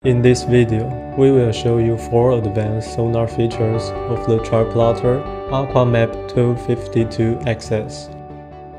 In this video, we will show you 4 advanced sonar features of the Chartplotter AQUAMAP 1252xs.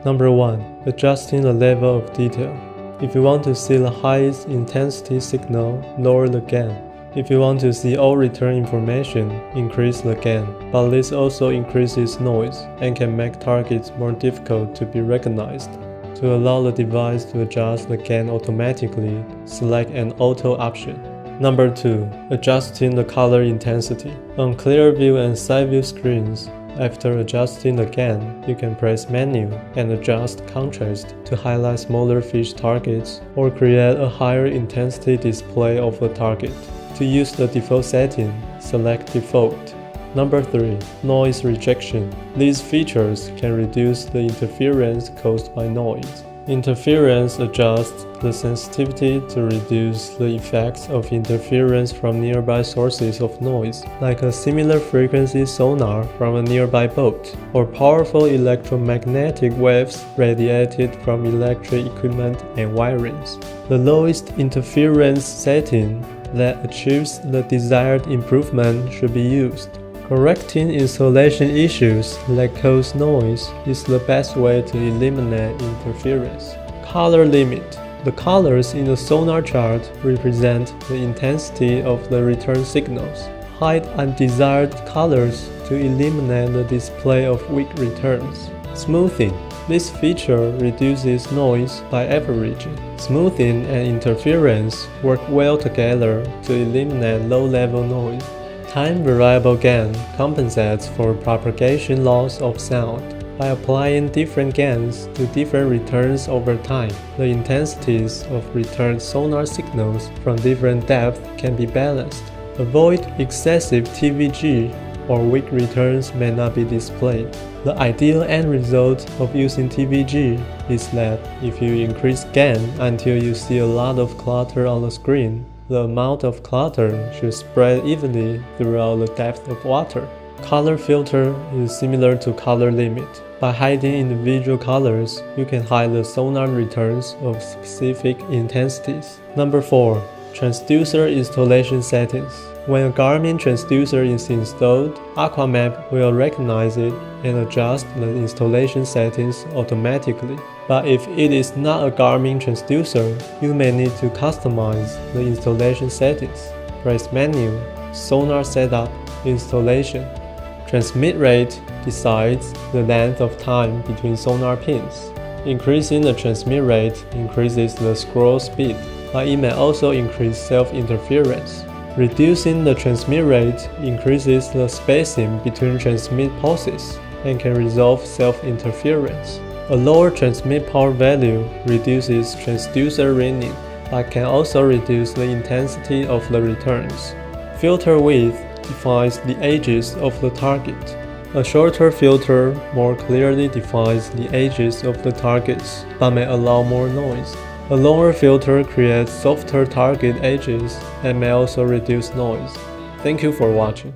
Number 1. Adjusting the level of detail. If you want to see the highest intensity signal, lower the gain. If you want to see all return information, increase the gain. But this also increases noise and can make targets more difficult to be recognized. To allow the device to adjust the gain automatically, select an auto option. Number 2. Adjusting the color intensity. On clear view and side view screens, after adjusting the gain, you can press Menu and adjust contrast to highlight smaller fish targets or create a higher intensity display of a target. To use the default setting, select Default. Number 3. Noise rejection. These features can reduce the interference caused by noise. Interference adjusts the sensitivity to reduce the effects of interference from nearby sources of noise, like a similar frequency sonar from a nearby boat, or powerful electromagnetic waves radiated from electric equipment and wirings. The lowest interference setting that achieves the desired improvement should be used. Correcting installation issues that cause noise is the best way to eliminate interference. Color limit. The colors in the sonar chart represent the intensity of the return signals. Hide undesired colors to eliminate the display of weak returns. Smoothing. This feature reduces noise by averaging. Smoothing and interference work well together to eliminate low-level noise. Time variable gain compensates for propagation loss of sound. By applying different gains to different returns over time, the intensities of returned sonar signals from different depths can be balanced. Avoid excessive TVG, or weak returns may not be displayed. The ideal end result of using TVG is that if you increase gain until you see a lot of clutter on the screen, the amount of clutter should spread evenly throughout the depth of water. Color filter is similar to color limit. By hiding individual colors, you can hide the sonar returns of specific intensities. Number 4. Transducer installation settings. When a Garmin transducer is installed, AQUAMAP will recognize it and adjust the installation settings automatically. But if it is not a Garmin transducer, you may need to customize the installation settings. Press Menu, Sonar Setup, Installation. Transmit rate decides the length of time between sonar pins. Increasing the transmit rate increases the scroll speed, but it may also increase self-interference. Reducing the transmit rate increases the spacing between transmit pulses and can resolve self-interference. A lower transmit power value reduces transducer ringing, but can also reduce the intensity of the returns. Filter width defines the edges of the target. A shorter filter more clearly defines the edges of the targets, but may allow more noise. A longer filter creates softer target edges and may also reduce noise. Thank you for watching.